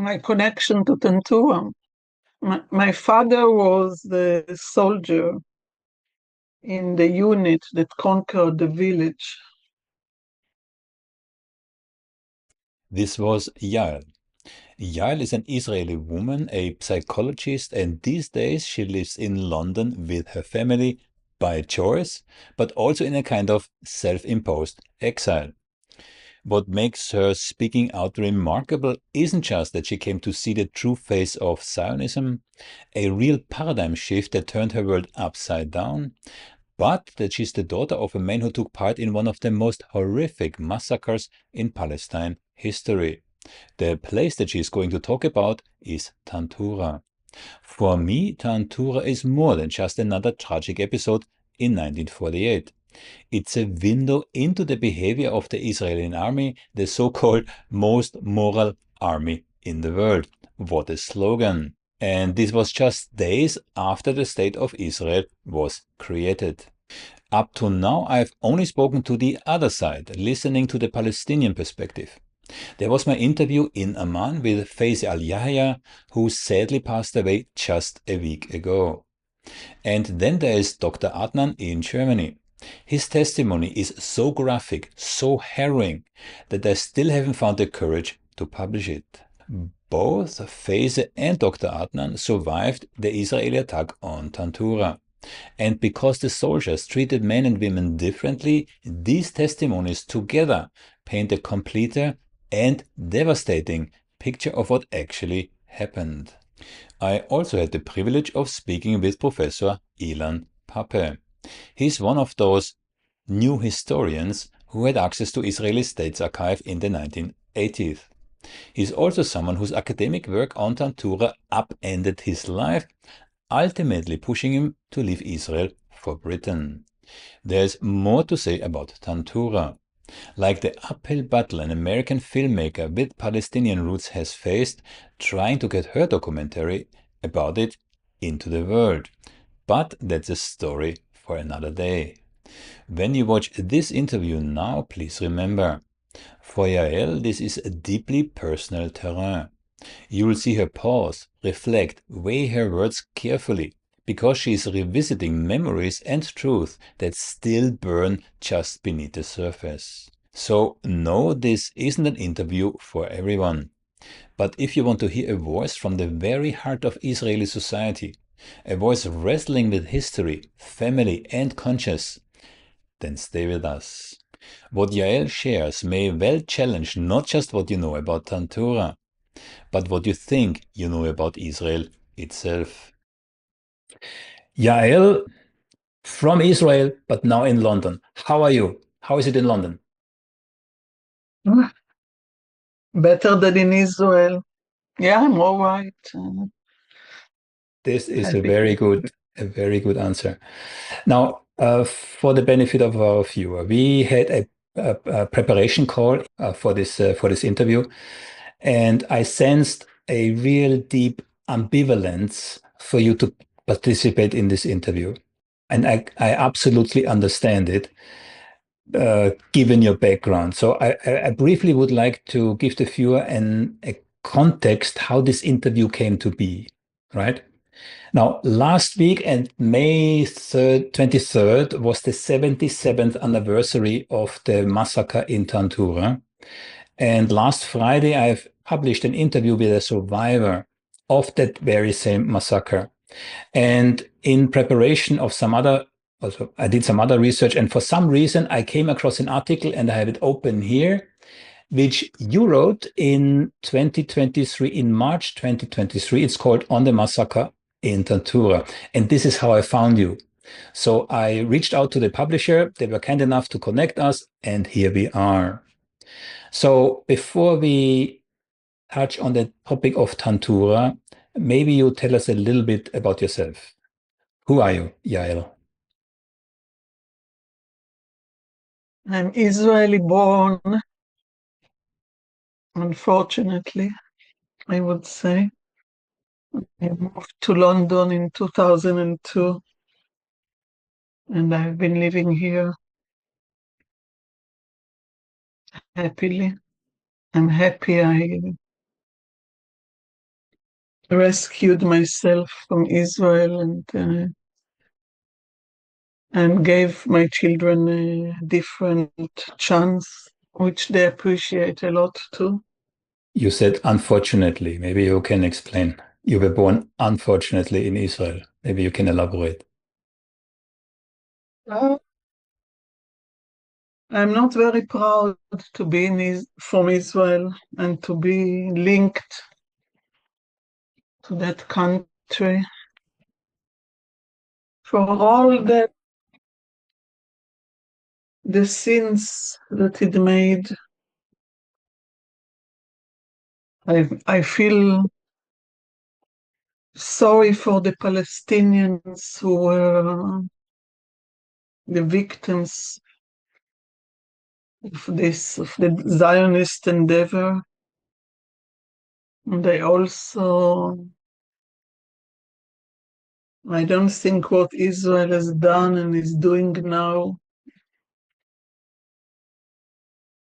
My connection to Tantura. My father was the soldier in the unit that conquered the village. This was Yael. Yael is an Israeli woman, a psychologist, and these days she lives in London with her family by choice, but also in a kind of self-imposed exile. What makes her speaking out remarkable isn't just that she came to see the true face of Zionism, a real paradigm shift that turned her world upside down, but that she's the daughter of a man who took part in one of the most horrific massacres in Palestine history. The place that she is going to talk about is Tantura. For me, Tantura is more than just another tragic episode in 1948. It's a window into the behavior of the Israeli army, the so-called most moral army in the world. What a slogan! And this was just days after the State of Israel was created. Up to now, I've only spoken to the other side, listening to the Palestinian perspective. There was my interview in Amman with Faizi al-Yahya, who sadly passed away just a week ago. And then there is Dr. Adnan in Germany. His testimony is so graphic, so harrowing, that I still haven't found the courage to publish it. Both Faizi and Dr. Adnan survived the Israeli attack on Tantura. And because the soldiers treated men and women differently, these testimonies together paint a completer and devastating picture of what actually happened. I also had the privilege of speaking with Professor Ilan Pappé. He's one of those new historians who had access to Israeli State's archive in the 1980s. He's also someone whose academic work on Tantura upended his life, ultimately pushing him to leave Israel for Britain. There's more to say about Tantura. Like the uphill battle an American filmmaker with Palestinian roots has faced trying to get her documentary about it into the world. But that's a story for another day. When you watch this interview now, please remember, for Yael, this is a deeply personal terrain. You will see her pause, reflect, weigh her words carefully, because she is revisiting memories and truth that still burn just beneath the surface. So, no, this isn't an interview for everyone. But if you want to hear a voice from the very heart of Israeli society, a voice wrestling with history, family, and conscience, then stay with us. What Yael shares may well challenge not just what you know about Tantura, but what you think you know about Israel itself. Yael, from Israel, but now in London. How are you? How is it in London? Better than in Israel. Yeah, I'm all right. This is Happy. a very good answer. Now, for the benefit of our viewer, we had a preparation call for this interview, and I sensed a real deep ambivalence for you to participate in this interview. And I absolutely understand it, given your background. So I briefly would like to give the viewer a context how this interview came to be, right? Now, last week and May 3rd, 23rd was the 77th anniversary of the massacre in Tantura. And last Friday, I've published an interview with a survivor of that very same massacre. And in preparation of also I did some other research, and for some reason I came across an article, and I have it open here, which you wrote in 2023, in March 2023. It's called On the Massacre in Tantura. And this is how I found you. So I reached out to the publisher. They were kind enough to connect us, and here we are. So before we touch on the topic of Tantura, maybe you tell us a little bit about yourself. Who are you, Yael? I'm Israeli born, unfortunately, I would say. I moved to London in 2002, and I've been living here happily. I'm happy rescued myself from Israel and gave my children a different chance, which they appreciate a lot too. You said unfortunately. Maybe you can explain. You were born unfortunately in Israel. Maybe you can elaborate. Uh, I'm not very proud to be from Israel and to be linked to that country for all the sins that it made. I feel sorry for the Palestinians who were the victims of the Zionist endeavor. And I don't think what Israel has done and is doing now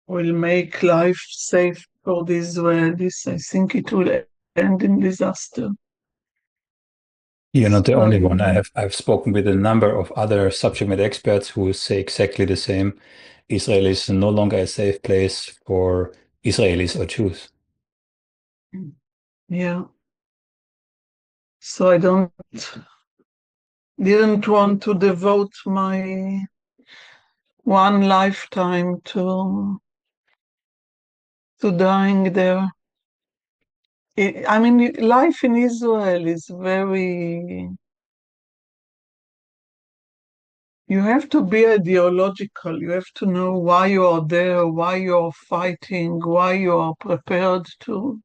will make life safe for the Israelis. I think it will end in disaster. You're not the only one. I've spoken with a number of other subject matter experts who say exactly the same. Israel is no longer a safe place for Israelis or Jews. Yeah. So I didn't want to devote my one lifetime to dying there. I mean, life in Israel is very. You have to be ideological. You have to know why you are there, why you are fighting, why you are prepared to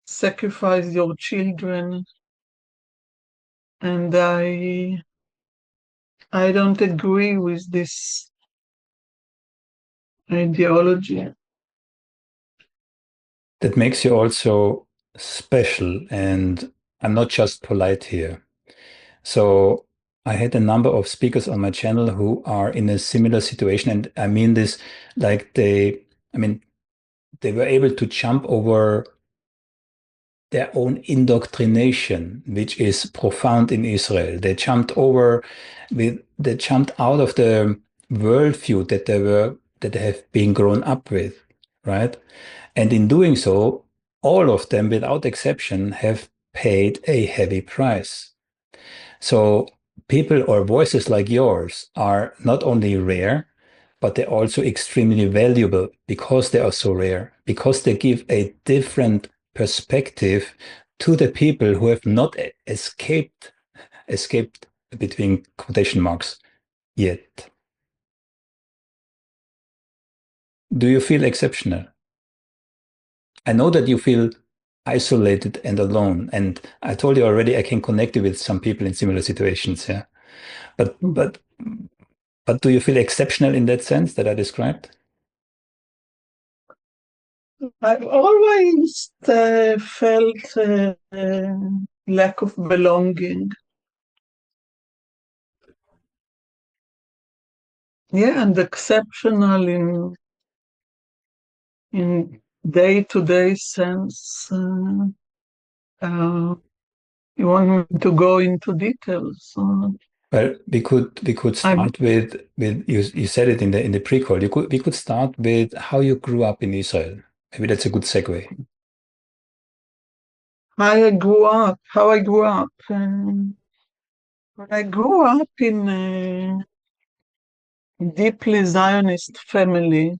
sacrifice your children. And I don't agree with this ideology. That makes you also special. And I'm not just polite here. So I had a number of speakers on my channel who are in a similar situation. And I mean this like they were able to jump over their own indoctrination, which is profound in Israel. They jumped out of the worldview that they have been grown up with, right? And in doing so, all of them, without exception, have paid a heavy price. So people or voices like yours are not only rare, but they're also extremely valuable because they are so rare, because they give a different perspective to the people who have not escaped between quotation marks yet. Do you feel exceptional? I know that you feel isolated and alone, and I told you already I can connect you with some people in similar situations, yeah. But do you feel exceptional in that sense that I described? I've always felt lack of belonging. Yeah, and exceptional in day-to-day sense. You want me to go into details? Well, we could I'm start with you said it in the pre-call. We could start with how you grew up in Israel. Maybe that's a good segue. how I grew up. I grew up in a deeply Zionist family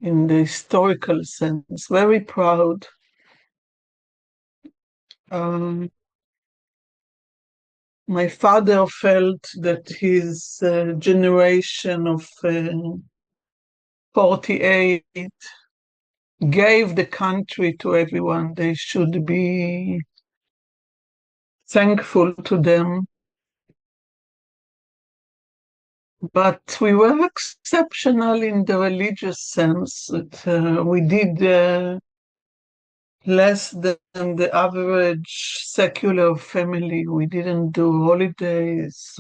in the historical sense, very proud. Um, my father felt that his generation of 48 gave the country to everyone. They should be thankful to them. But we were exceptional in the religious sense that we did less than the average secular family. We didn't do holidays.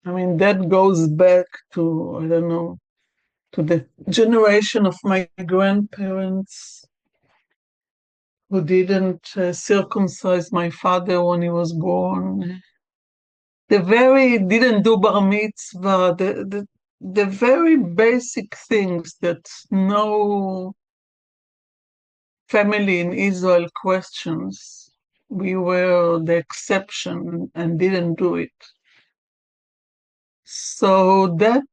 That goes back to, I don't know, to the generation of my grandparents who didn't circumcise my father when he was born. Didn't do bar mitzvah, the very basic things that no family in Israel questions. We were the exception and didn't do it. So that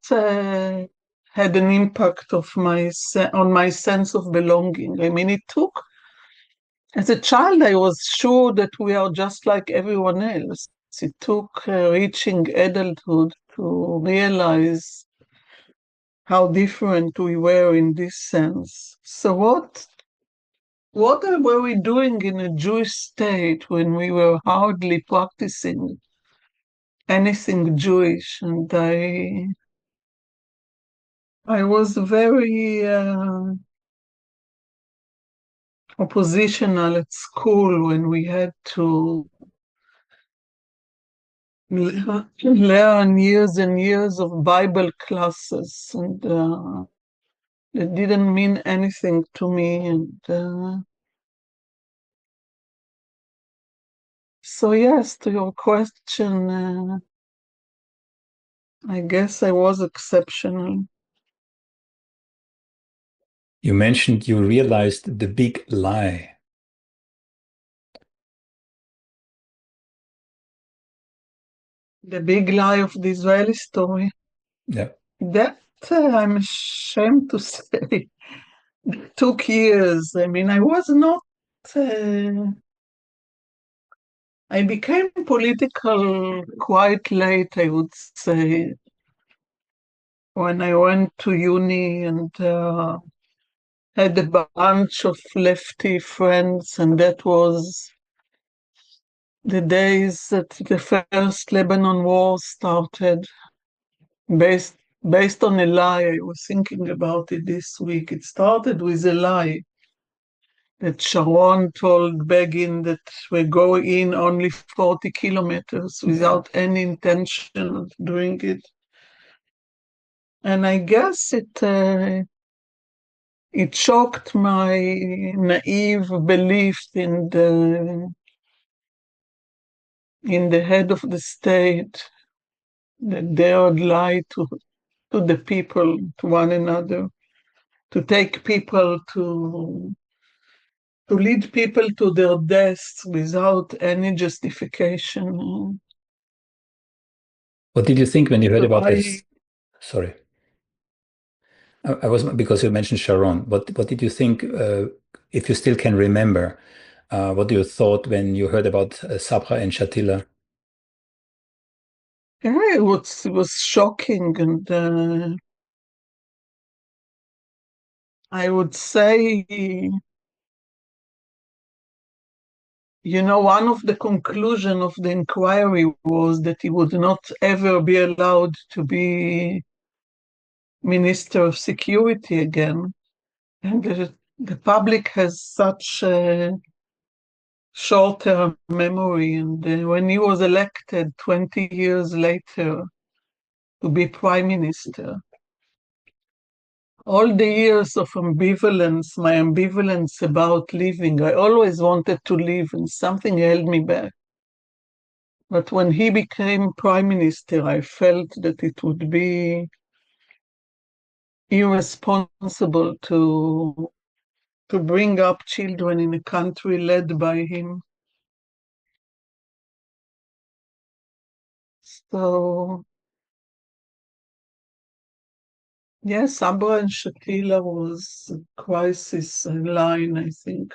had an impact on my sense of belonging. I mean, it took, as a child, I was sure that we are just like everyone else. It took reaching adulthood to realize how different we were in this sense. So what were we doing in a Jewish state when we were hardly practicing anything Jewish? And I was very oppositional at school when we had to learn years and years of Bible classes, and it didn't mean anything to me. And so, yes, to your question, I guess I was exceptional. You mentioned you realized the big lie. The big lie of the Israeli story. Yeah. That I'm ashamed to say took years. I mean, I was not. I became political quite late, I would say, when I went to uni and had a bunch of lefty friends, and that was the days that the first Lebanon war started, based on a lie. I was thinking about it this week. It started with a lie that Sharon told Begin that we go in only 40 kilometers without any intention of doing it. And I guess it shocked my naive belief in the head of the state that dared lie to the people, to one another, to take people to lead people to their deaths without any justification. What did you think when you heard So about this? Sorry. I was, because you mentioned Sharon. What did you think, if you still can remember, what you thought when you heard about Sabra and Shatila? Yeah, it was shocking, and I would say, one of the conclusions of the inquiry was that he would not ever be allowed to be Minister of Security again. And the public has such a short-term memory. And when he was elected 20 years later to be Prime Minister, all the years of ambivalence, my ambivalence about leaving, I always wanted to leave and something held me back. But when he became Prime Minister, I felt that it would be irresponsible to bring up children in a country led by him. So, yes, Sabra and Shatila was a crisis line, I think.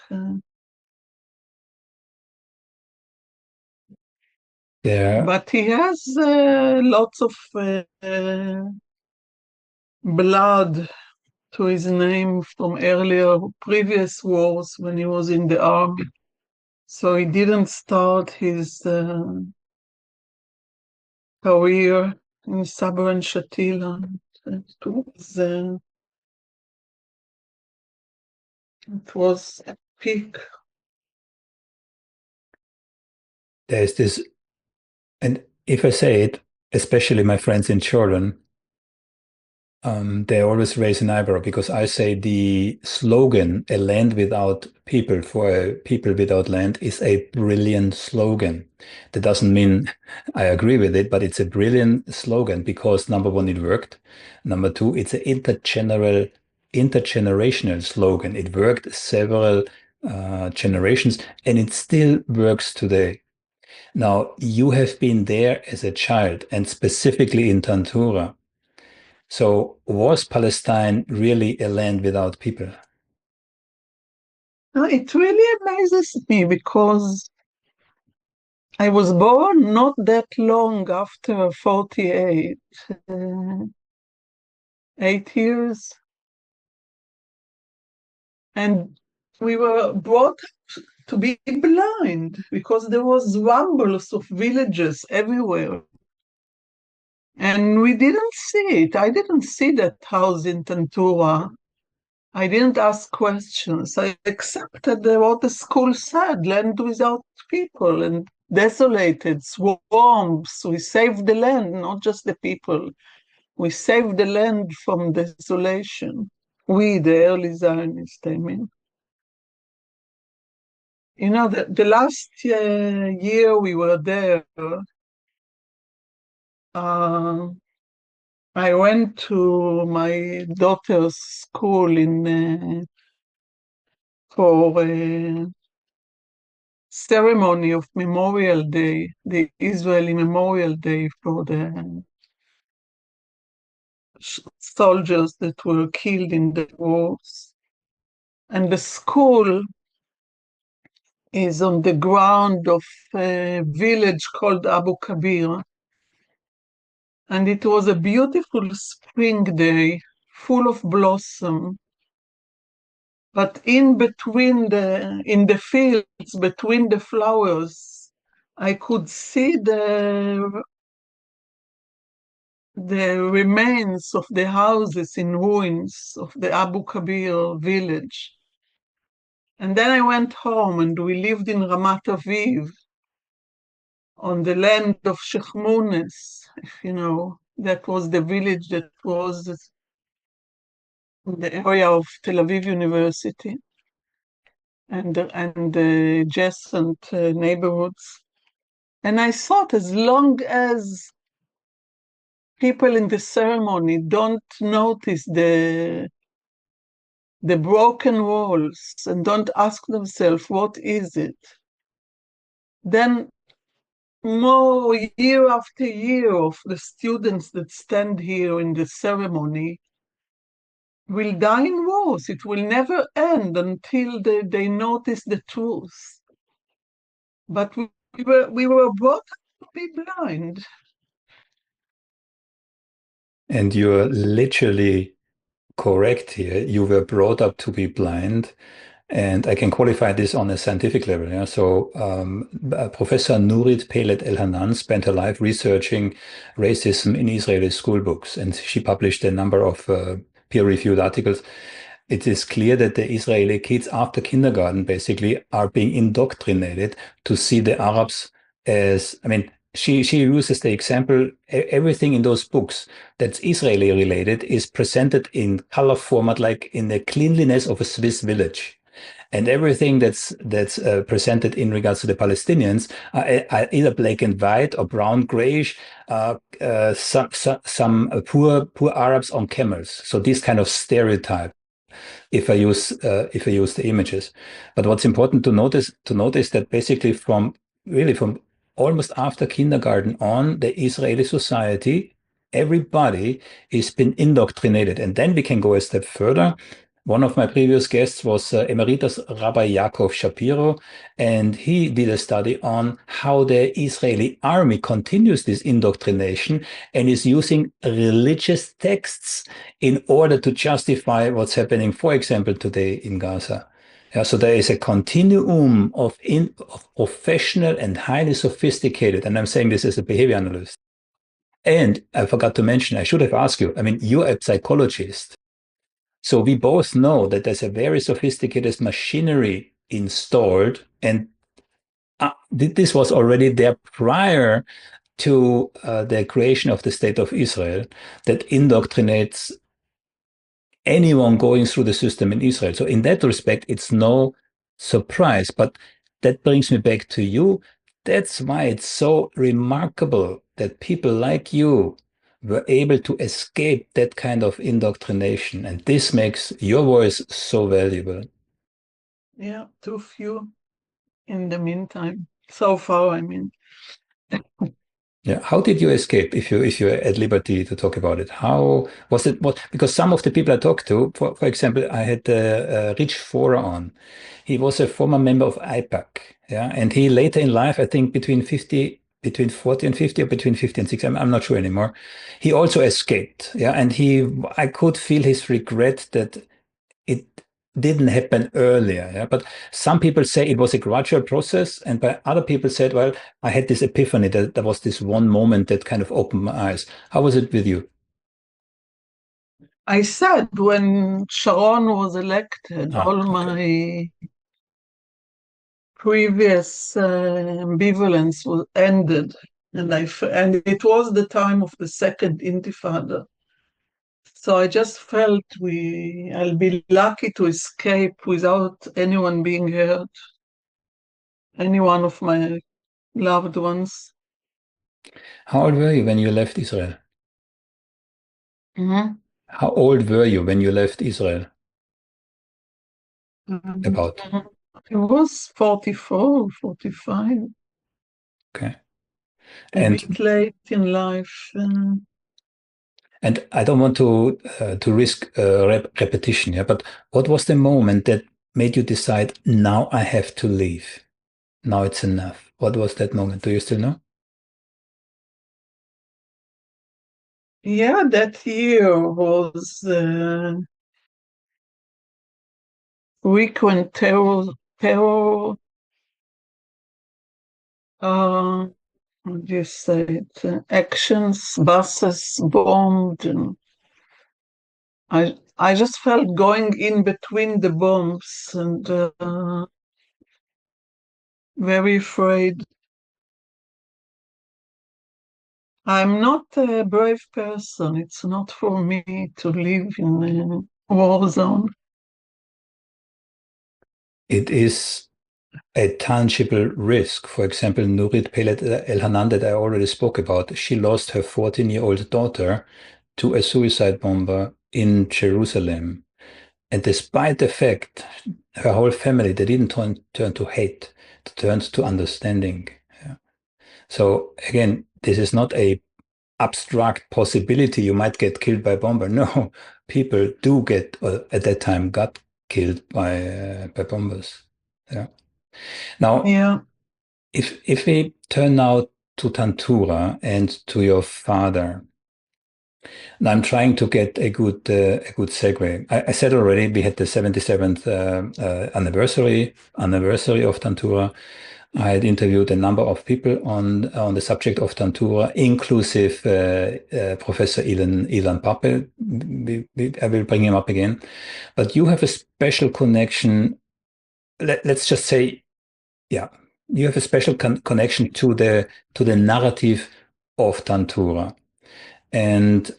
There, But he has lots of blood to his name from previous wars when he was in the army. So he didn't start his career in Sabra and Shatila. It was a peak. there's this, and if I say it, especially my friends in Jordan, They always raise an eyebrow because I say the slogan, a land without people for a people without land, is a brilliant slogan. That doesn't mean I agree with it, but it's a brilliant slogan because number one, it worked. Number two, it's an intergenerational slogan. It worked several generations and it still works today. Now, you have been there as a child and specifically in Tantura. So was Palestine really a land without people? It really amazes me because I was born not that long after 48, 8 years, and we were brought up to be blind because there was rumbles of villages everywhere. And we didn't see it. I didn't see that house in Tantura. I didn't ask questions. I accepted what the school said, land without people and desolated, swarms. We saved the land, not just the people. We saved the land from desolation. We, the early Zionists, I mean. You know, the last year we were there, uh, I went to my daughter's school for a ceremony of Memorial Day, the Israeli Memorial Day for the soldiers that were killed in the wars. And the school is on the ground of a village called Abu Kabir. And it was a beautiful spring day, full of blossom. But in the fields, between the flowers, I could see the remains of the houses in ruins of the Abu Kabir village. And then I went home and we lived in Ramat Aviv on the land of Sheikh Munes, if you know. That was the village that was in the area of Tel Aviv University and the adjacent neighborhoods. And I thought as long as people in the ceremony don't notice the broken walls and don't ask themselves, what is it? Then more year after year of the students that stand here in the ceremony will die in wars. It will never end until they notice the truth. But we were brought up to be blind. And you're literally correct here. You were brought up to be blind. And I can qualify this on a scientific level. Yeah? So Professor Nurit Pelet El-Hanan spent her life researching racism in Israeli school books, and she published a number of peer-reviewed articles. It is clear that the Israeli kids after kindergarten basically are being indoctrinated to see the Arabs as, I mean, she uses the example, everything in those books that's Israeli related is presented in color format, like in the cleanliness of a Swiss village. And everything that's presented in regards to the Palestinians are either black and white or brown grayish, some poor Arabs on camels. So this kind of stereotype, if I use the images. But what's important to notice that basically from almost after kindergarten on, the Israeli society, everybody is been indoctrinated. And then we can go a step further. One of my previous guests was Emeritus Rabbi Yaakov Shapiro, and he did a study on how the Israeli army continues this indoctrination and is using religious texts in order to justify what's happening, for example, today in Gaza. Yeah, so there is a continuum of professional and highly sophisticated, and I'm saying this as a behavior analyst. And I forgot to mention, I should have asked you, I mean, you're a psychologist. So we both know that there's a very sophisticated machinery installed, and this was already there prior to the creation of the State of Israel that indoctrinates anyone going through the system in Israel. So in that respect, it's no surprise. But that brings me back to you. That's why it's so remarkable that people like you were able to escape that kind of indoctrination. And this makes your voice so valuable. Yeah, too few in the meantime. So far, I mean. Yeah. How did you escape? If you're at liberty to talk about it, how was it? What, because some of the people I talked to, for example, I had Rich Fora on. He was a former member of IPAC. Yeah, and he later in life, I think between 40 and 50, or between 50 and 60, I'm not sure anymore. He also escaped. Yeah, and I could feel his regret that it didn't happen earlier. Yeah? But some people say it was a gradual process, and by other people said, well, I had this epiphany, that there was this one moment that kind of opened my eyes. How was it with you? I said when Sharon was elected, all Okay. my previous ambivalence was ended, and it was the time of the second Intifada. So I just felt I'll be lucky to escape without anyone being hurt, any one of my loved ones. How old were you when you left Israel? Mhm. How old were you when you left Israel? About. It was 44, 45, Okay. a bit And late in life. I don't want to risk repetition here, but what was the moment that made you decide, now I have to leave? Now it's enough. What was that moment? Do you still know? Yeah, that year was frequent terror, uh, how do you say it? Actions, buses bombed, and I just felt going in between the bombs and very afraid. I'm not a brave person. It's not for me to live in a war zone. It is a tangible risk. For example, Nurit Peled El-Hanan, that I already spoke about, she lost her 14-year-old daughter to a suicide bomber in Jerusalem. And despite the fact, her whole family, they didn't turn to hate, they turned to understanding. Yeah. So again, this is not a abstract possibility you might get killed by a bomber. No, people do get, at that time, got killed by bombers. Yeah. Now, Yeah. if we turn now to Tantura and to your father, now I'm trying to get a good segue. I said already we had the 77th anniversary of Tantura. I had interviewed a number of people on the subject of Tantura, inclusive Professor Ilan Pappé. I will bring him up again. But you have a special connection. Let's just say, yeah, you have a special connection to the narrative of Tantura. And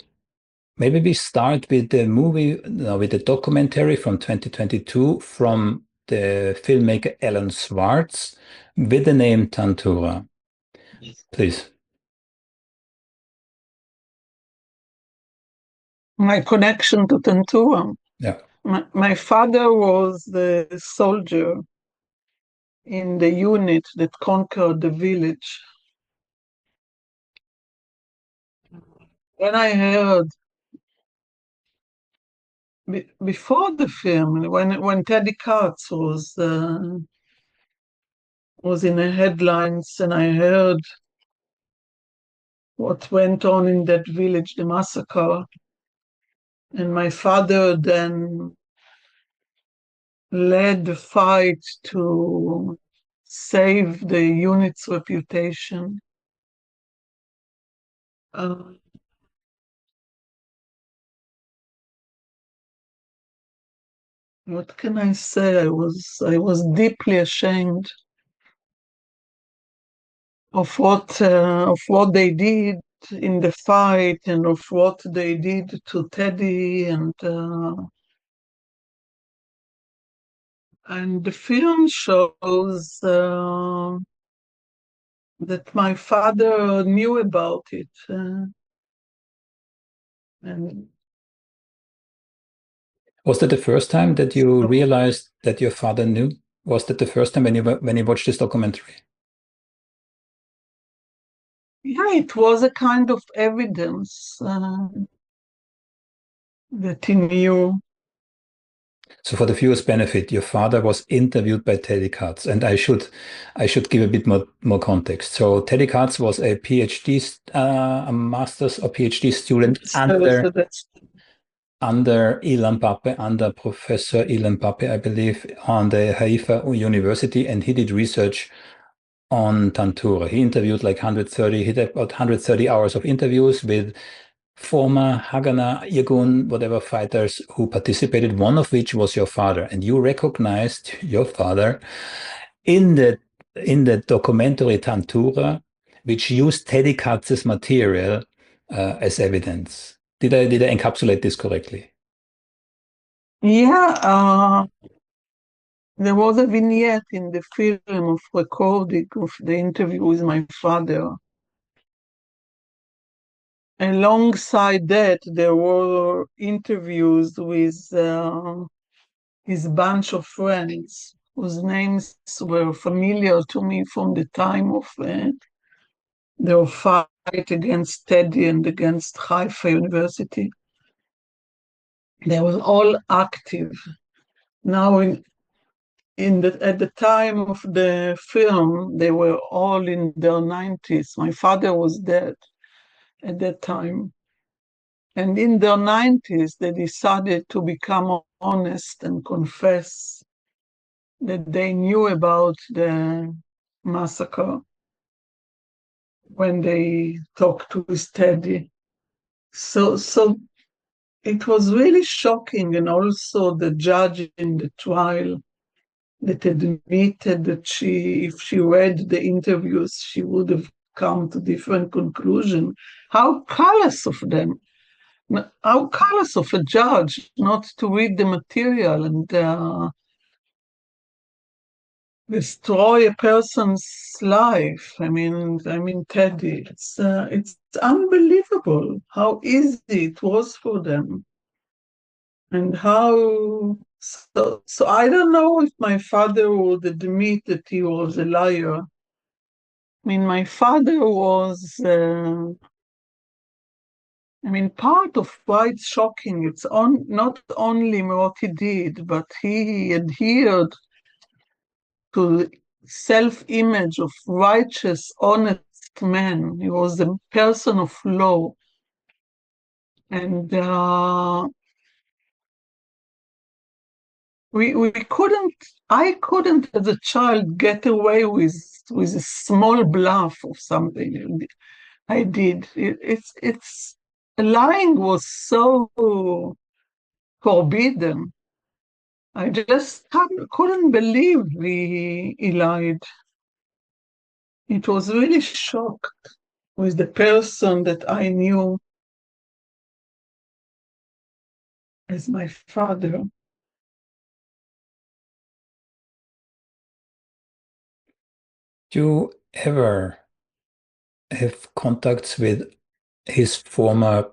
maybe we start with the movie, no, with the documentary from 2022 from the filmmaker Alan Swartz with the name Tantura. Please. My connection to Tantura. Yeah. My father was the soldier in the unit that conquered the village. When I heard before the film, when Teddy Katz was in the headlines, and I heard what went on in that village, the massacre, and my father then led the fight to save the unit's reputation. Uh, what can I say? I was deeply ashamed of what they did in the fight and of what they did to Teddy, and And the film shows that my father knew about it. And Was that the first time that you realized that your father knew? Was that the first time when you watched this documentary? yeah, it was a kind of evidence that he knew. So for the viewers' benefit, your father was interviewed by Teddy Katz, and I should give a bit more context. So Teddy Katz was a PhD, a master's or PhD student So that's under Ilan Pappé, under Professor Ilan Pappé, I believe, on the Haifa University, and he did research on Tantura. He interviewed like 130, he did about 130 hours of interviews with former Haganah, Irgun, whatever fighters who participated, one of which was your father. And you recognized your father in the documentary Tantura, which used Teddy Katz's material as evidence. Did I encapsulate this correctly? yeah. There was a vignette in the film of recording of the interview with my father. Alongside that, there were interviews with his bunch of friends whose names were familiar to me from the time of their fight against Teddy and against Haifa University. They were all active. Now, at the time of the film, they were all in their 90s. My father was dead at that time. And in their 90s, they decided to become honest and confess that they knew about the massacre when they talked with Teddy. So it was really shocking, and also the judge in the trial that admitted that if she read the interviews, she would have come to different conclusion. How callous of them! How callous of a judge not to read the material and destroy a person's life. I mean, Teddy. It's unbelievable how easy it was for them, and how. So I don't know if my father would admit that he was a liar. I mean, my father was. Part of why it's shocking. It's not only what he did, but he adhered to the self-image of righteous, honest man. He was a person of law. And I couldn't as a child get away with a small bluff of something I did. Lying was so forbidden. I just couldn't believe he lied. It was really shocked with the person that I knew as my father. Do you ever have contacts with his former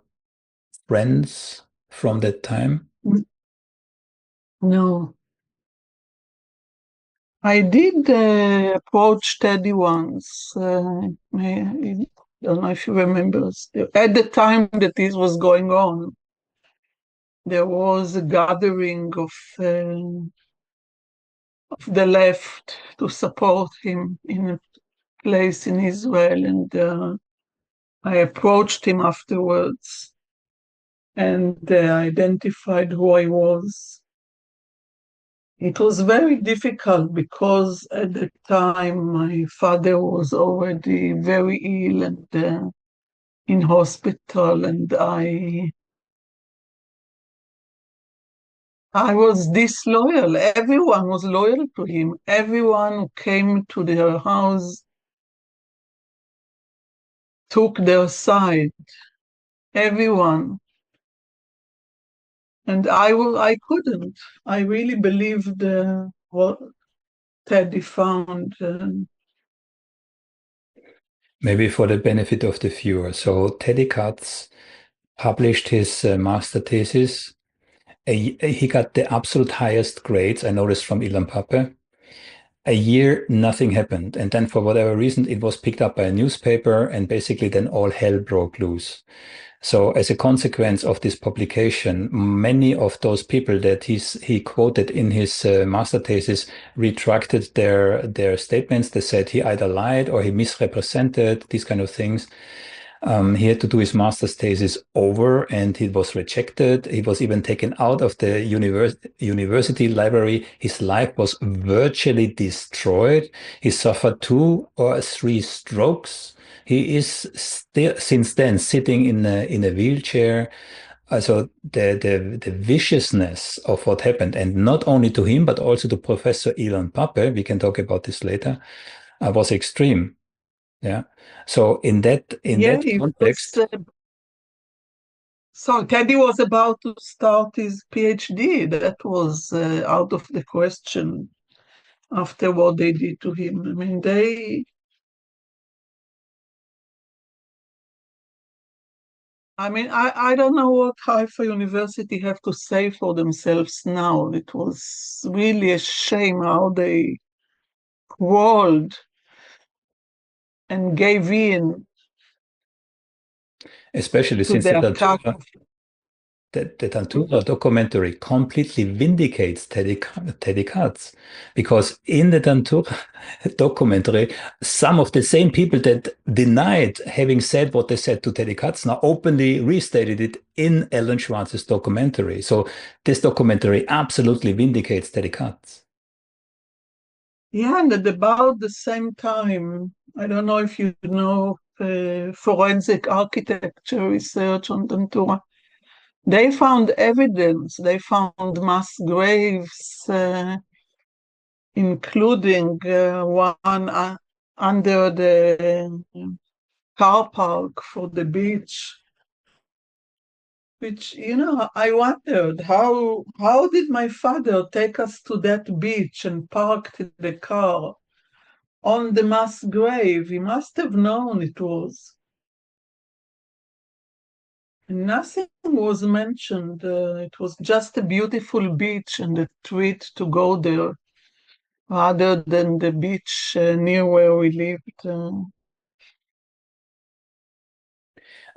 friends from that time? No. I did approach Teddy once. I don't know if you remember. At the time that this was going on, there was a gathering of the left to support him in a place in Israel, and I approached him afterwards and identified who I was. It was very difficult because at the time my father was already very ill and in hospital, and I was disloyal. Everyone was loyal to him. Everyone who came to their house took their side. Everyone. And I couldn't. I really believed what Teddy found. Maybe for the benefit of the viewer. So Teddy Katz published his master thesis. He got the absolute highest grades. I noticed from Ilan Pappé. A year, nothing happened. And then for whatever reason, it was picked up by a newspaper, and basically then all hell broke loose. So as a consequence of this publication, many of those people that he quoted in his master thesis retracted their statements. They said he either lied or he misrepresented, these kind of things. He had to do his master's thesis over, and he was rejected. He was even taken out of the university library. His life was virtually destroyed. He suffered 2 or 3 strokes. He is still, since then, sitting in a wheelchair. So the viciousness of what happened, and not only to him, but also to Professor Ilan Pappé, we can talk about this later, was extreme. Yeah. So in that He context, was, so Teddy was about to start his PhD. That was out of the question after what they did to him. I mean, I don't know what Haifa University have to say for themselves now. It was really a shame how they crawled and gave in especially to since the attack. the Tantura documentary completely vindicates Teddy Katz, because in the Tantura documentary, some of the same people that denied having said what they said to Teddy Katz now openly restated it in Alan Schwartz's documentary. So this documentary absolutely vindicates Teddy Katz. Yeah, and at about the same time, I don't know if you know forensic architecture research on Tantura. They found evidence. They found mass graves, including one under the car park for the beach. Which, I wondered how did my father take us to that beach and parked the car on the mass grave? He must have known it was. Nothing was mentioned. It was just a beautiful beach and a treat to go there, rather than the beach near where we lived.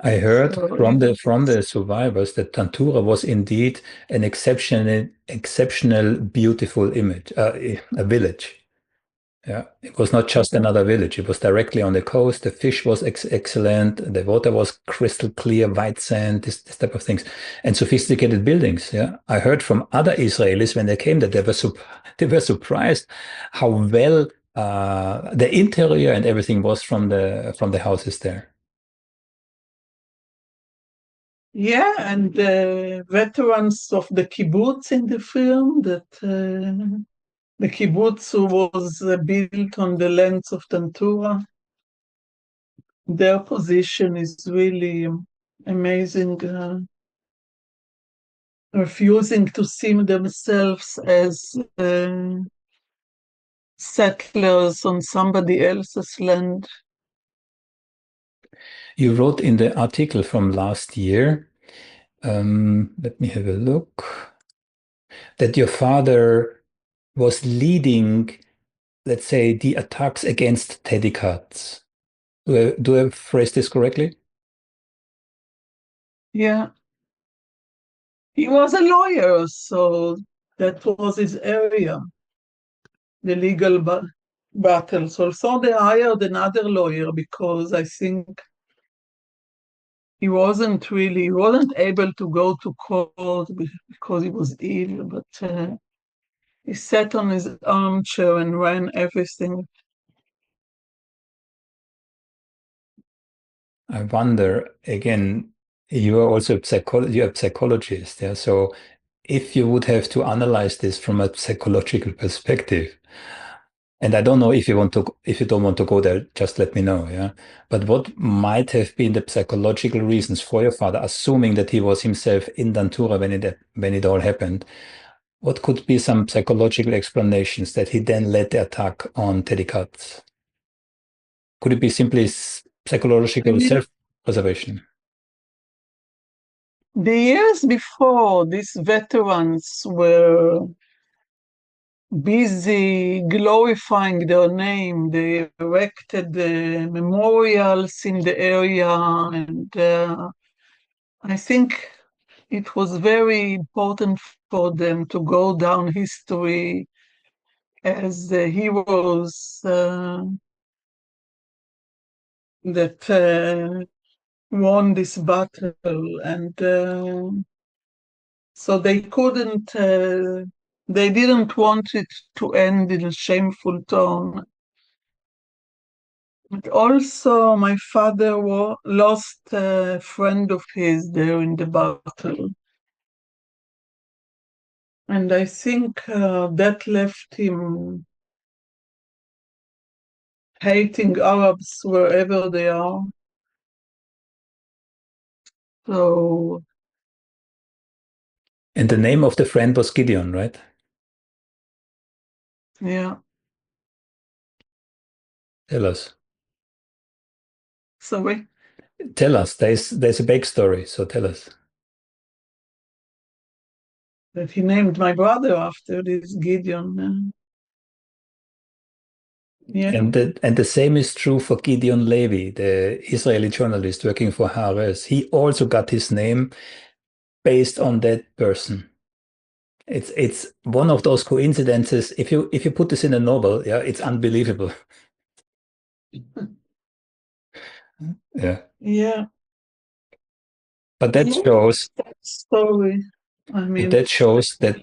I heard So from it the survivors that Tantura was indeed an exceptional beautiful image, a village. Yeah, it was not just another village. It was directly on the coast. The fish was excellent. The water was crystal clear, white sand, this type of things, and sophisticated buildings. Yeah, I heard from other Israelis when they came that they were surprised how well the interior and everything was from the houses there. Yeah, and the veterans of the kibbutz in the film, that the kibbutz was built on the lands of Tantura. Their position is really amazing, refusing to see themselves as settlers on somebody else's land. You wrote in the article from last year, let me have a look, that your father was leading, let's say, the attacks against Teddy Katz. Do I phrase this correctly? Yeah, he was a lawyer, so that was his area, the legal battles. Also, they hired another lawyer because I think he wasn't able to go to court because he was ill, but he sat on his armchair and ran everything. I wonder, again, you are also you're a psychologist, yeah? So if you would have to analyze this from a psychological perspective, and I don't know if if you don't want to go there, just let me know, yeah? But what might have been the psychological reasons for your father, assuming that he was himself in Tantura when it all happened? What could be some psychological explanations that he then led the attack on Teddy Katz? Could it be simply psychological self-preservation? The years before, these veterans were busy glorifying their name. They erected memorials in the area, and I think it was very important for them to go down history as the heroes that won this battle, and so they didn't want it to end in a shameful tone. But also, my father lost a friend of his there in the battle. And I think that left him hating Arabs wherever they are. So. And the name of the friend was Gideon, right? Yeah. Tell us. Sorry? Tell us. There's a backstory, so tell us. That he named my brother after this Gideon. Yeah. And the same is true for Gideon Levy, the Israeli journalist working for Haaretz. He also got his name based on that person. It's one of those coincidences. If you put this in a novel, yeah, it's unbelievable. Yeah. Yeah. But that shows that story. I mean, that shows that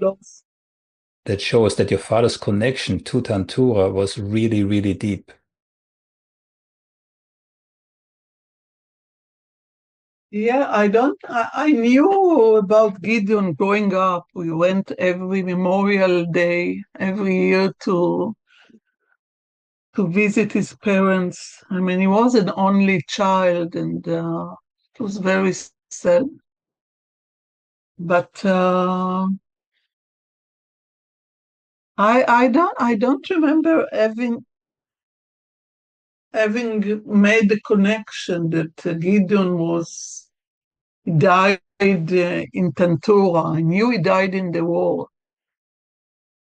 your father's connection to Tantura was really, really deep. Yeah, I knew about Gideon growing up. We went every Memorial Day, every year to visit his parents. I mean, he was an only child, and it was very sad. But I don't remember having made the connection that Gideon died in Tantura. I knew he died in the war,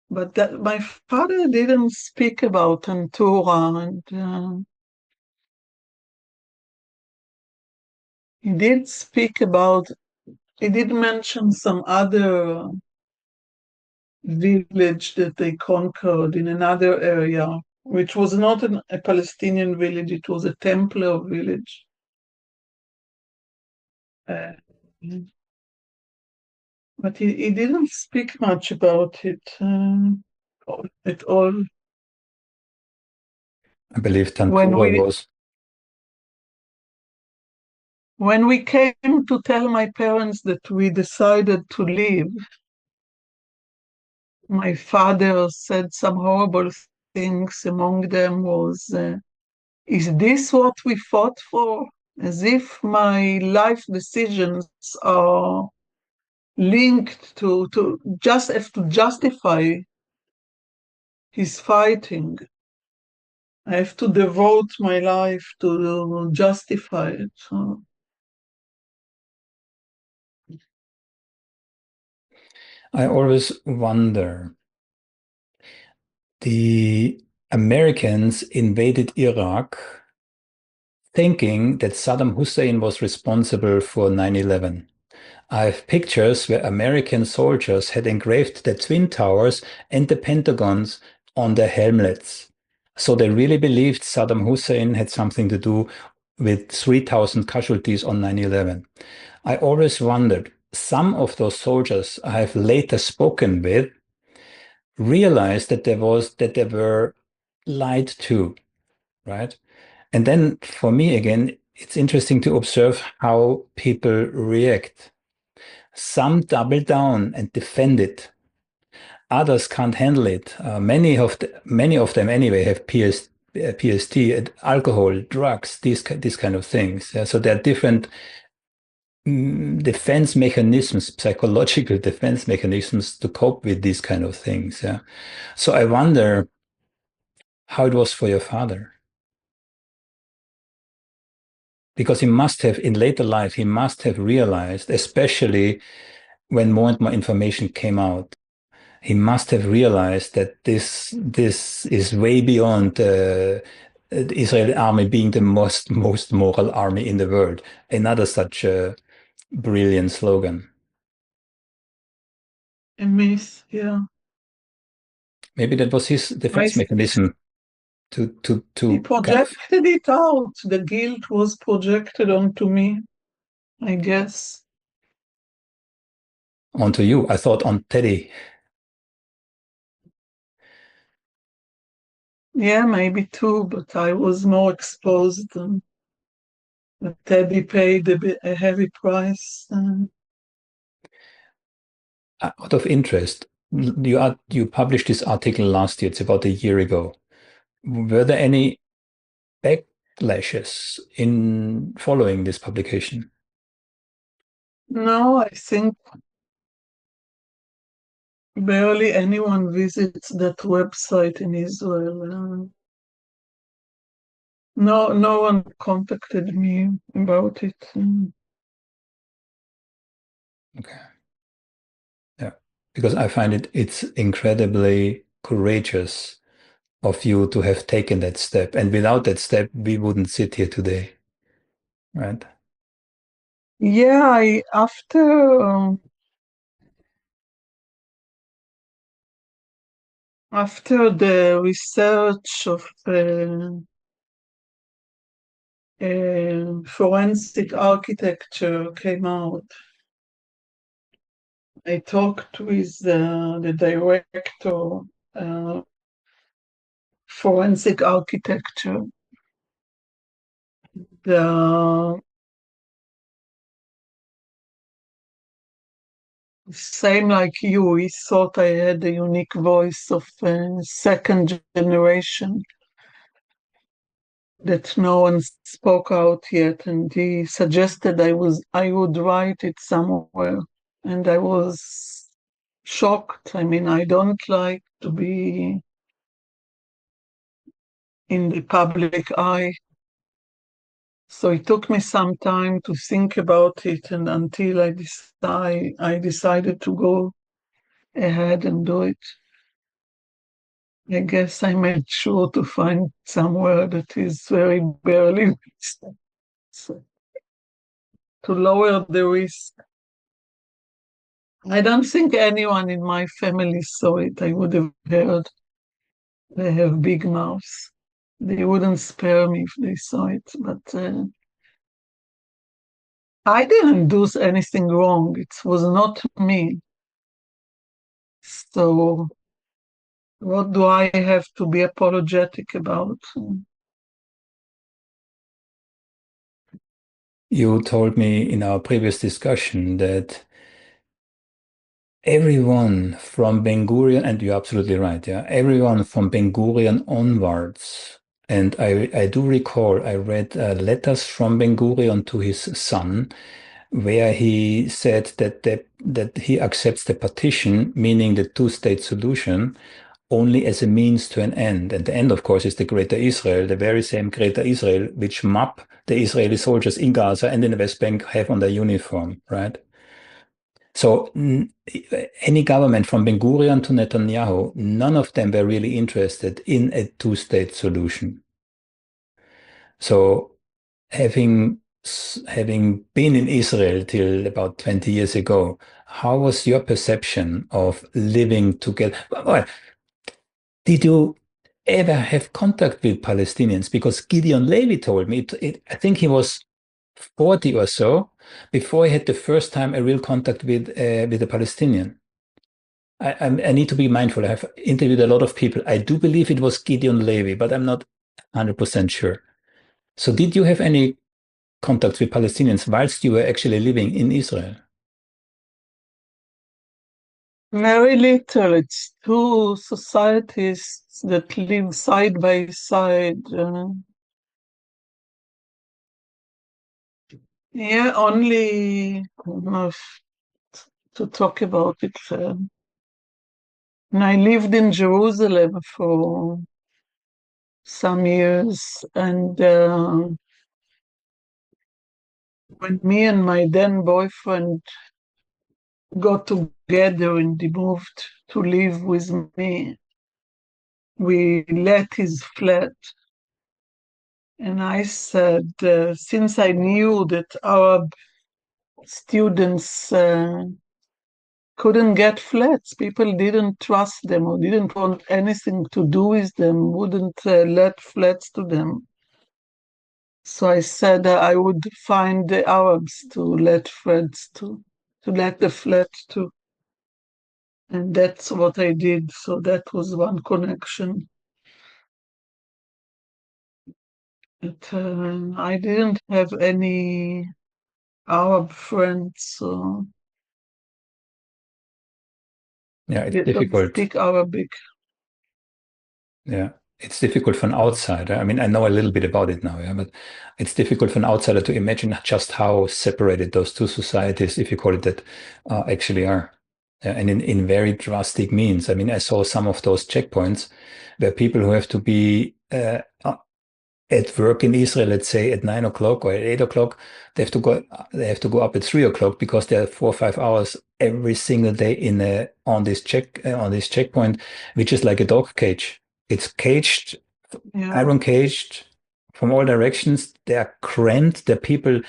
but that my father didn't speak about Tantura, and he did speak about. He did mention some other village that they conquered in another area, which was not a Palestinian village, it was a Templar village. But he didn't speak much about it at all. I believe Tantura was. When we came to tell my parents that we decided to leave, my father said some horrible things. Among them was, is this what we fought for? As if my life decisions are linked to just have to justify his fighting. I have to devote my life to justify it. I always wonder. The Americans invaded Iraq thinking that Saddam Hussein was responsible for 9/11. I have pictures where American soldiers had engraved the Twin Towers and the Pentagons on their helmets. So they really believed Saddam Hussein had something to do with 3,000 casualties on 9/11. I always wondered, some of those soldiers I have later spoken with realized that they were lied to, right? And then for me again, it's interesting to observe how people react. Some double down and defend it. Others can't handle it. Many of them anyway have PST, alcohol, drugs, these kind of things. Yeah? So there are different defense mechanisms, psychological defense mechanisms to cope with these kind of things. Yeah. So I wonder how it was for your father. Because he must have, in later life, he must have realized, especially when more and more information came out, he must have realized that this is way beyond the Israeli army being the most moral army in the world. Another such a brilliant slogan. A myth, yeah. Maybe that was his I, defense mechanism he to kind of projected it out. The guilt was projected onto me, I guess. onto you. I thought on Teddy. Yeah, maybe too, but I was more exposed. But Teddy paid a heavy price. Out of interest, you published this article last year. It's about a year ago. Were there any backlashes in following this publication? No, I think barely anyone visits that website in Israel. No one contacted me about it. Okay. Yeah. Because I find it's incredibly courageous of you to have taken that step. And without that step, we wouldn't sit here today. Right? Yeah, after the research of forensic architecture came out, I talked with the director, forensic architecture. The same like you, he thought I had a unique voice of second generation that no one spoke out yet, and he suggested I would write it somewhere, and I was shocked. I mean, I don't like to be in the public eye, so it took me some time to think about it, and until I decided to go ahead and do it. I guess I made sure to find somewhere that is very barely visited, so to lower the risk. I don't think anyone in my family saw it. I would have heard they have big mouths. They wouldn't spare me if they saw it. But I didn't do anything wrong. It was not me. So what do I have to be apologetic about? You told me in our previous discussion that everyone from Ben Gurion, and you're absolutely right, yeah, everyone from Ben Gurion onwards, and I do recall I read letters from Ben Gurion to his son, where he said that he accepts the partition, meaning the two-state solution, only as a means to an end. And the end, of course, is the Greater Israel, the very same Greater Israel which MAP, the Israeli soldiers in Gaza and in the West Bank, have on their uniform, right? So any government from Ben Gurion to Netanyahu, none of them were really interested in a two-state solution. So having been in Israel till about 20 years ago, how was your perception of living together? Well, did you ever have contact with Palestinians? Because Gideon Levy told me, I think he was 40 or so before he had the first time a real contact with a Palestinian. I need to be mindful. I have interviewed a lot of people. I do believe it was Gideon Levy, but I'm not 100% sure. So did you have any contact with Palestinians whilst you were actually living in Israel? Very little. It's two societies that live side by side. Yeah, only I don't know if to talk about it. And I lived in Jerusalem for some years, and when me and my then boyfriend got together and he moved to live with me, we let his flat. And I said, since I knew that Arab students couldn't get flats, people didn't trust them or didn't want anything to do with them, wouldn't let flats to them. So I said I would find the Arabs to let flats to let the flat to. And that's what I did. So that was one connection. But I didn't have any Arab friends, so Yeah, it's they don't difficult. speak Arabic. Yeah, it's difficult for an outsider. I mean, I know a little bit about it now, yeah, but it's difficult for an outsider to imagine just how separated those two societies, if you call it that, actually are. And in very drastic means. I mean, I saw some of those checkpoints where people who have to be at work in Israel, let's say at 9 o'clock or at 8 o'clock, they have to go up at 3 o'clock because there are 4 or 5 hours every single day on this checkpoint, which is like a dog cage. It's caged, Yeah. iron caged from all directions. They are cramped. There are people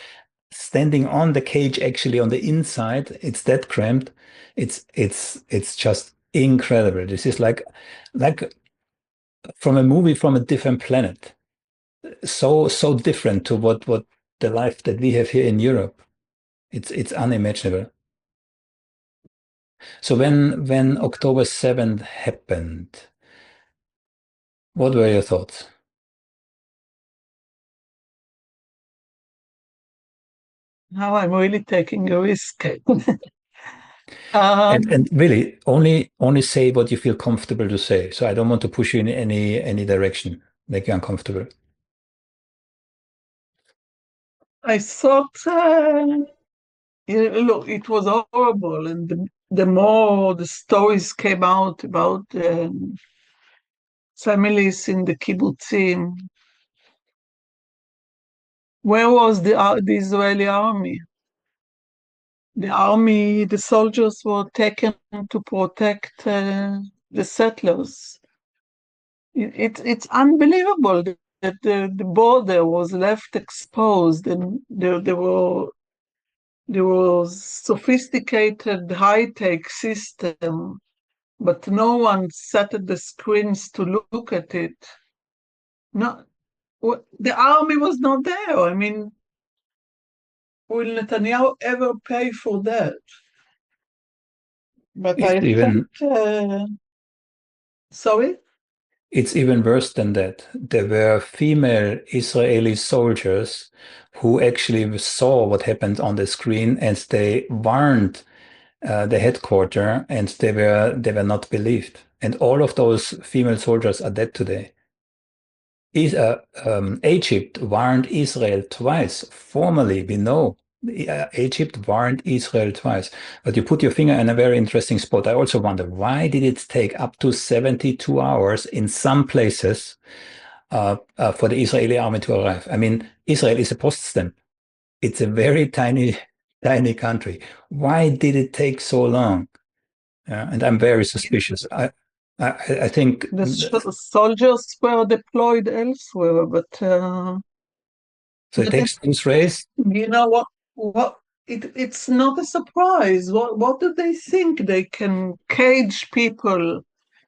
standing on the cage actually on the inside. It's that cramped. It's just incredible. This is like from a movie from a different planet, so different to what the life that we have here in Europe. It's unimaginable. So when October 7th happened, what were your thoughts? Now I'm really taking a risk. And really only say what you feel comfortable to say. So I don't want to push you in any direction, make you uncomfortable. I thought, look, it was horrible, and the more the stories came out about families in the kibbutzim, where was the Israeli army? The army, the soldiers were taken to protect the settlers. It's unbelievable that the border was left exposed, and there was sophisticated high-tech system, but no one sat at the screens to look at it. No, the army was not there. I mean, will Netanyahu ever pay for that? But It's I even felt sorry. it's even worse than that. There were female Israeli soldiers who actually saw what happened on the screen and they warned the headquarters, and they were not believed. And all of those female soldiers are dead today. Egypt warned Israel twice. Formally, we know Egypt warned Israel twice. But you put your finger in a very interesting spot. I also wonder, why did it take up to 72 hours in some places for the Israeli army to arrive? I mean, Israel is a post stamp. It's a very tiny, tiny country. Why did it take so long? And I'm very suspicious. I think The soldiers were deployed elsewhere, but so. It takes those race. you know what? It's not a surprise. What do they think? They can cage people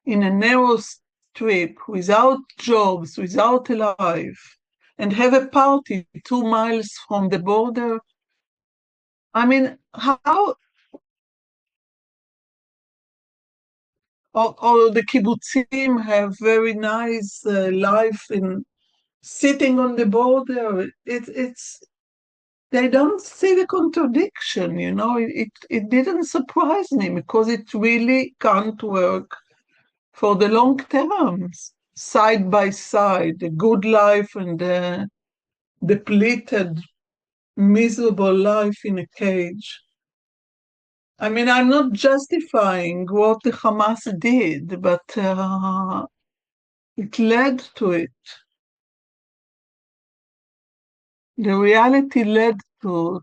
in a narrow strip without jobs, without a life, and have a party 2 miles from the border? I mean, how? All the kibbutzim have very nice life in sitting on the border. It's they don't see the contradiction, you know. It didn't surprise me because it really can't work for the long terms, side by side, the good life and the depleted miserable life in a cage. I mean, I'm not justifying what the Hamas did, but it led to it. The reality led to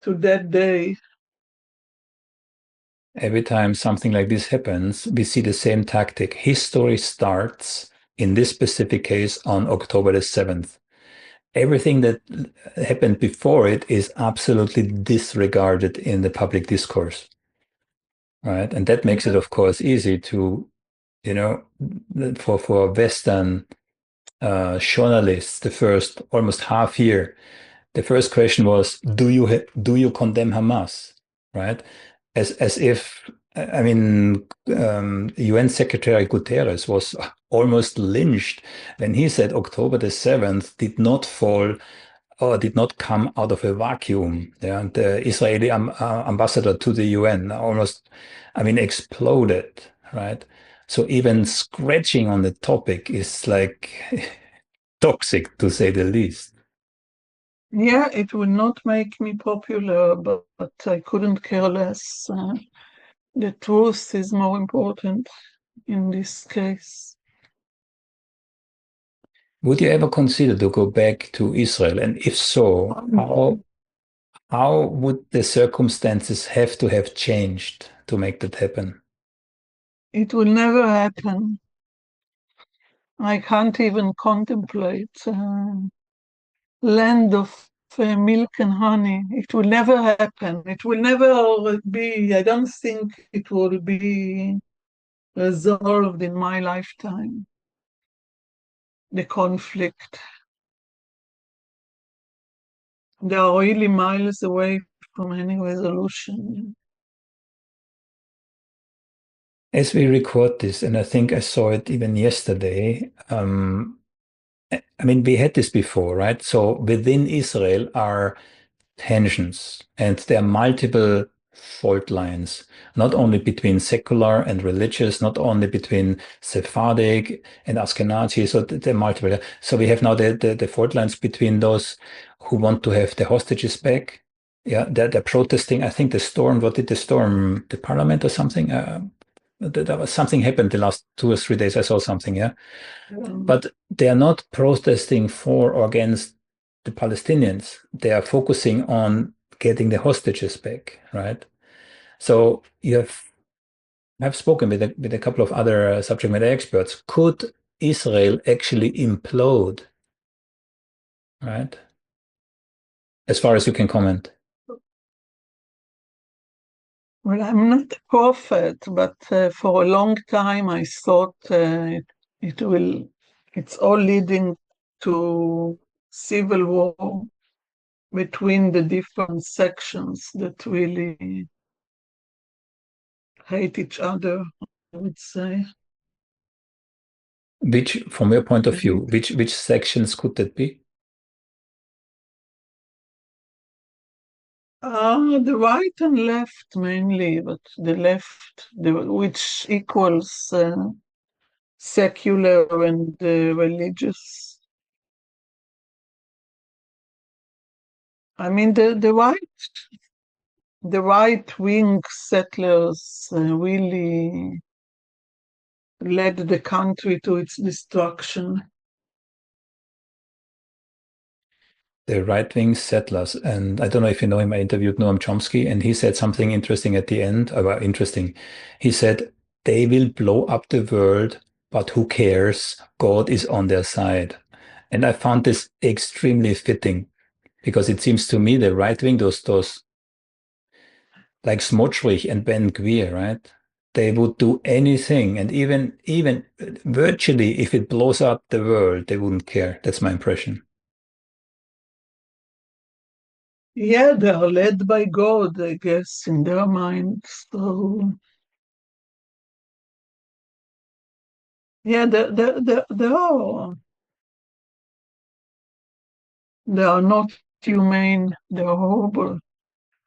that day. Every time something like this happens, we see the same tactic. History starts, in this specific case, on October the 7th. Everything that happened before it is absolutely disregarded in the public discourse, right? And that makes it, of course, easy to, for Western journalists, the first almost half year, the first question was, do you condemn Hamas, right? As if, I mean, UN Secretary Guterres was almost lynched when he said October the 7th did not fall or did not come out of a vacuum. Yeah, the Israeli ambassador to the UN almost, I mean, exploded, right? So even scratching on the topic is like toxic, to say the least. Yeah, it will not make me popular, but I couldn't care less. The truth is more important in this case. Would you ever consider to go back to Israel? And if so, how would the circumstances have to have changed to make that happen? It will never happen. I can't even contemplate land of milk and honey. It will never happen. It will never be, I don't think it will be resolved in my lifetime, the conflict. They are really miles away from any resolution. As we record this, and I think I saw it even yesterday, I mean, we had this before, right? So within Israel are tensions, and there are multiple fault lines, not only between secular and religious, not only between Sephardic and Ashkenazi, so there are multiple. So we have now the fault lines between those who want to have the hostages back. Yeah, they're protesting. I think the storm, what did the storm, the parliament or something? There was something happened the last 2 or 3 days. I saw something, yeah. But they are not protesting for or against the Palestinians. They are focusing on getting the hostages back, right? So I've spoken with a couple of other subject matter experts. Could Israel actually implode, right? As far as you can comment. Well, I'm not a prophet, but for a long time I thought it's all leading to civil war between the different sections that really hate each other, I would say. Which, from your point of view, which sections could that be? The right and left mainly, but the left, which equals secular and religious. I mean, the right-wing settlers really led the country to its destruction. The right-wing settlers, and I don't know if you know him, I interviewed Noam Chomsky, and he said something interesting at the end. Well, interesting. He said, they will blow up the world, but who cares? God is on their side. And I found this extremely fitting because it seems to me the right-wing, those like Smotrich and Ben Gvir, right? They would do anything, and even virtually, if it blows up the world, they wouldn't care. That's my impression. Yeah, they are led by God, I guess, in their minds. So, yeah, they are not humane. They are horrible.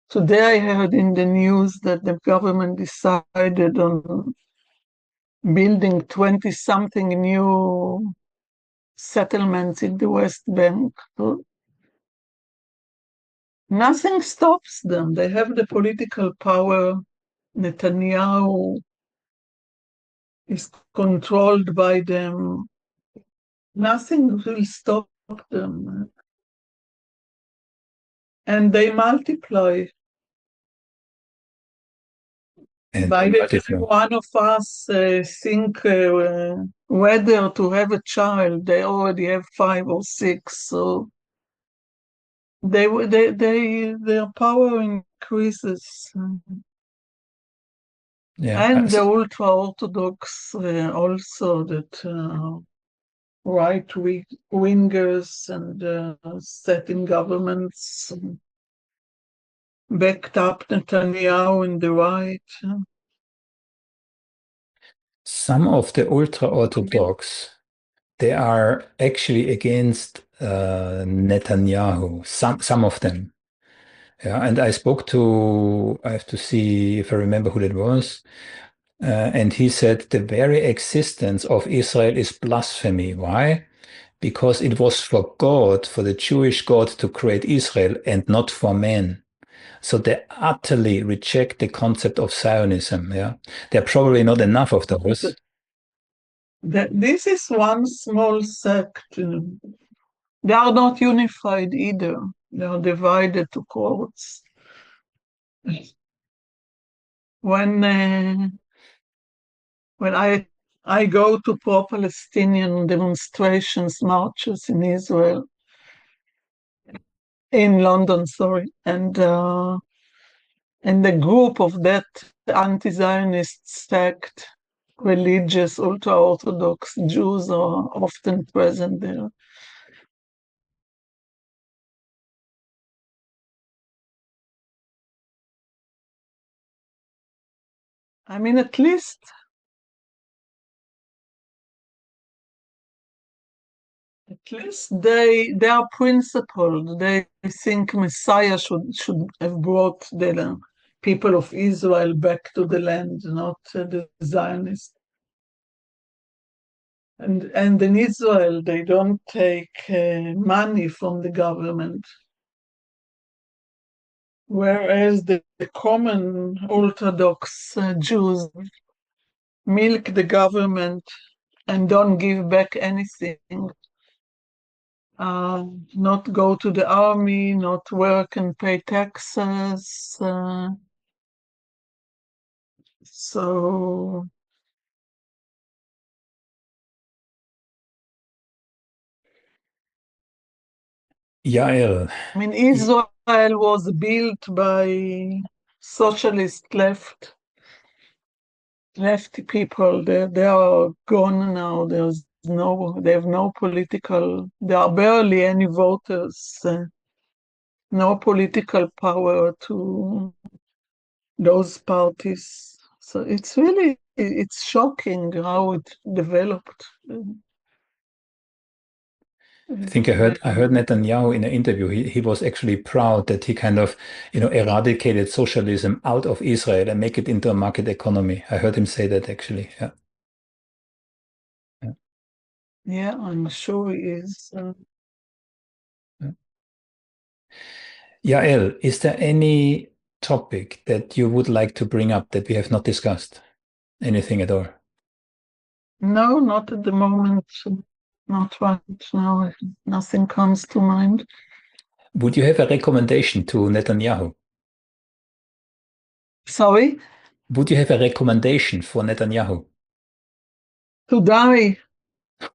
Today I heard in the news that the government decided on building 20-something new settlements in the West Bank. So nothing stops them. They have the political power. Netanyahu is controlled by them. Nothing will stop them. And they multiply. And By they the multiply. time one of us think whether to have a child, they already have 5 or 6. So their power increases. Yeah. And the ultra-Orthodox also, that right-wingers and setting governments backed up Netanyahu in the right. Some of the ultra-Orthodox, they are actually against Netanyahu. Some of them. Yeah, and I spoke to, I have to see if I remember who that was. And he said the very existence of Israel is blasphemy. Why? Because it was for God, for the Jewish God to create Israel and not for men. So they utterly reject the concept of Zionism. Yeah, there are probably not enough of those. This is one small sect. They are not unified either. They are divided to courts. When I go to pro-Palestinian demonstrations, marches in Israel, in London, sorry, and the group of that anti-Zionist sect, religious, ultra-Orthodox Jews are often present there. I mean, at least they are principled. They think Messiah should have brought the people of Israel back to the land, not the Zionists. And in Israel, they don't take money from the government, whereas the common Orthodox Jews milk the government and don't give back anything. Not go to the army, not work and pay taxes. So Yael, I mean, Israel was built by socialist lefty people. They are gone now. They have no political. There are barely any voters. No political power to those parties. So it's shocking how it developed. I think I heard Netanyahu in an interview. He was actually proud that he kind of, eradicated socialism out of Israel and make it into a market economy. I heard him say that actually. Yeah. Yeah. Yeah, I'm sure he is. Yeah. Yael, is there any topic that you would like to bring up that we have not discussed? Anything at all? No, not at the moment. Not right now. Nothing comes to mind. Would you have a recommendation to Netanyahu? Sorry? Would you have a recommendation for Netanyahu? To die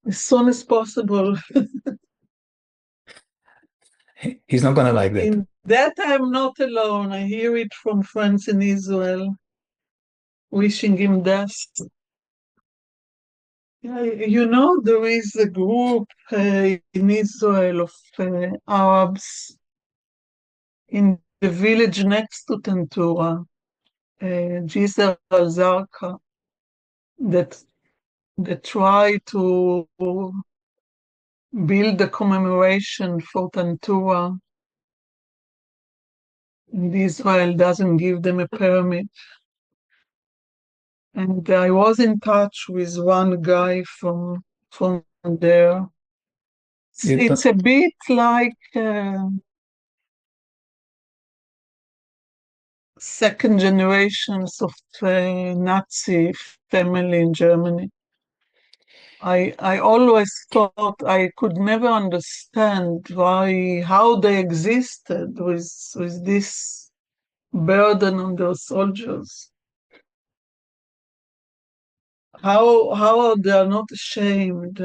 as soon as possible. He's not going to like that. In that, I'm not alone. I hear it from friends in Israel, wishing him death. There is a group in Israel of Arabs in the village next to Tantura, Jisr al-Zarqa, that try to build a commemoration for Tantura, and Israel doesn't give them a permit. And I was in touch with one guy from there, It's a bit like second generations of Nazi family in Germany. I always thought I could never understand how they existed with this burden on their soldiers. How they are not ashamed.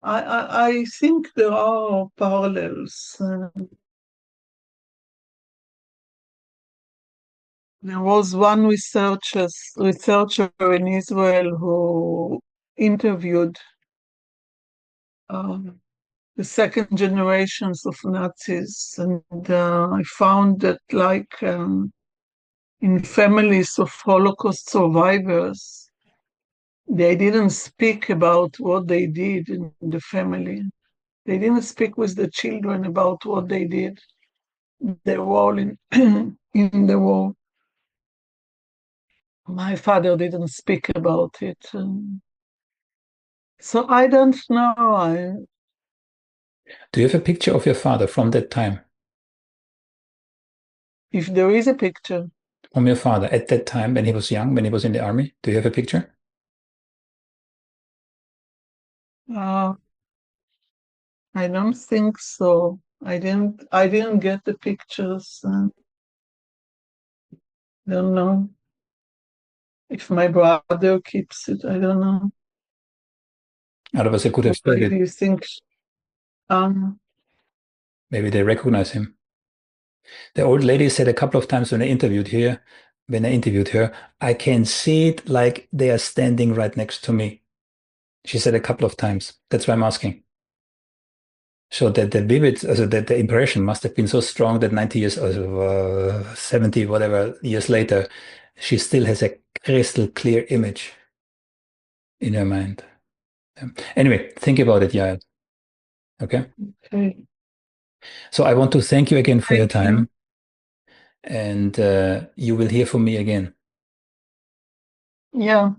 I think there are parallels. There was one researcher in Israel who interviewed the second generations of Nazis, and I found that, like in families of Holocaust survivors, they didn't speak about what they did in the family. They didn't speak with the children about what they did. They were all in the war. My father didn't speak about it. So I don't know. Do you have a picture of your father from that time? If there is a picture. From your father at that time when he was young, when he was in the army? Do you have a picture? I don't think so. I didn't get the pictures. Don't know if my brother keeps it. I don't know. Otherwise, I could have Why studied. do you think? Maybe they recognize him. The old lady said a couple of times when I interviewed her, I can see it like they are standing right next to me. She said a couple of times. That's why I'm asking. So that the impression must have been so strong that 90 years, 70, whatever years later, she still has a crystal clear image in her mind. Anyway, think about it, Yael. Okay? Okay. So I want to thank you again for your Thank you. time. And you will hear from me again. Yeah.